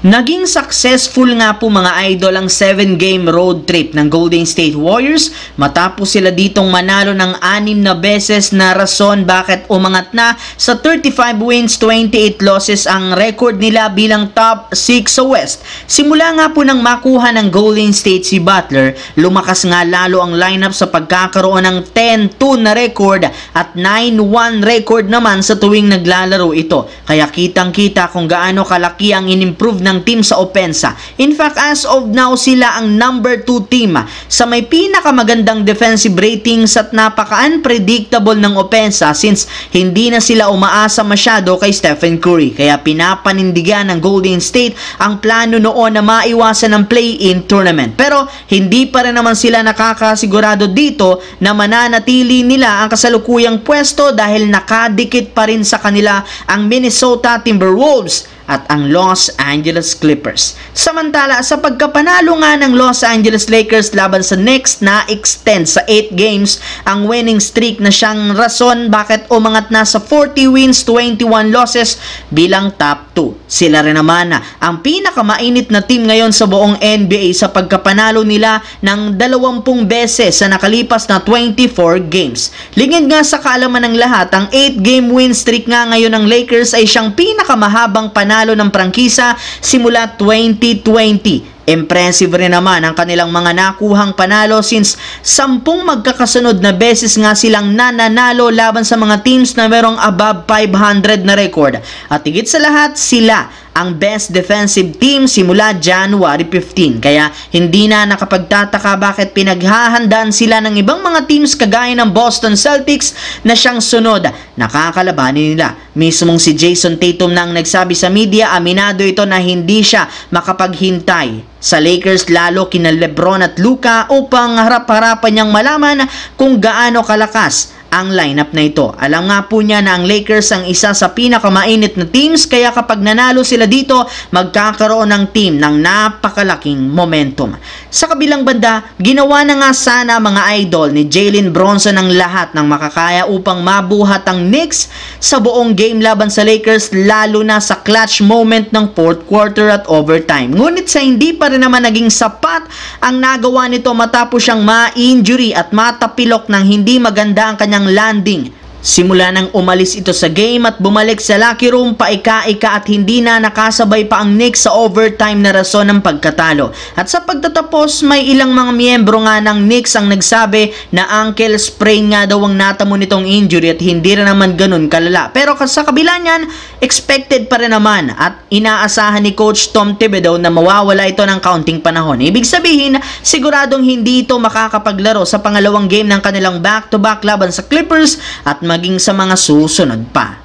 Naging successful nga po mga idol ang 7-game road trip ng Golden State Warriors matapos sila ditong manalo ng 6 na beses na rason bakit umangat na sa 35 wins, 28 losses ang record nila bilang top 6 sa West. Simula nga po nang makuha ng Golden State si Butler, lumakas nga lalo ang lineup sa pagkakaroon ng 10-2 na record at 9-1 record naman sa tuwing naglalaro ito. Kaya kitang-kita kung gaano kalaki ang inimprove ng team sa opensa. In fact, as of now, sila ang number 2 team sa may pinakamagandang defensive ratings at napaka-unpredictable ng opensa since hindi na sila umaasa masyado kay Stephen Curry. Kaya pinapanindigan ng Golden State ang plano noon na maiwasan ang play-in tournament. Pero hindi pa rin naman sila nakakasigurado dito na mananatili nila ang kasalukuyang pwesto dahil nakadikit pa rin sa kanila ang Minnesota Timberwolves at ang Los Angeles Clippers. Samantala, sa pagkapanalo nga ng Los Angeles Lakers laban sa Knicks na extend sa 8 games ang winning streak na siyang rason bakit umangat na sa 40 wins, 21 losses bilang top 2. Sila rin naman ang pinakamainit na team ngayon sa buong NBA sa pagkapanalo nila ng 20 beses sa nakalipas na 24 games. Lingid nga sa kaalaman ng lahat, ang 8-game win streak nga ngayon ng Lakers ay siyang pinakamahabang panalo ng prangkisa simula 2020. Impressive rin naman ang kanilang mga nakuhang panalo since 10 magkakasunod na beses nga silang nananalo laban sa mga teams na merong above 500 na record. At higit sa lahat, sila ang best defensive team simula January 15. Kaya hindi na nakapagtataka bakit pinaghahandaan sila ng ibang mga teams kagaya ng Boston Celtics na siyang sunod na kakalabanin nila. Mismong si Jason Tatum na ang nagsabi sa media, aminado ito na hindi siya makapaghintay sa Lakers lalo kina LeBron at Luka upang harap-harapan niyang malaman kung gaano kalakas ang lineup na ito. Alam nga po niya na ang Lakers ang isa sa pinakamainit na teams kaya kapag nanalo sila dito, magkakaroon ng team ng napakalaking momentum. Sa kabilang banda, ginawa na nga sana mga idol ni Jalen Bronson ang lahat ng makakaya upang mabuhat ang Knicks sa buong game laban sa Lakers lalo na sa clutch moment ng 4th quarter at overtime. Ngunit sa hindi pa rin naman naging sapat ang nagawa nito matapos siyang ma-injury at matapilok ng hindi maganda ang kanyang landing. Simula nang umalis ito sa game at bumalik sa locker room paika-ika at hindi na nakasabay pa ang Knicks sa overtime na rason ng pagkatalo. At sa pagtatapos, may ilang mga miyembro nga ng Knicks ang nagsabi na ankle sprain nga daw ang natamo nitong injury at hindi rin naman ganun kalala. Pero sa kabila niyan, expected pa rin naman at inaasahan ni Coach Tom Thibodeau na mawawala ito ng kaunting panahon. Ibig sabihin, siguradong hindi ito makakapaglaro sa pangalawang game ng kanilang back-to-back laban sa Clippers at maging sa mga susunod pa.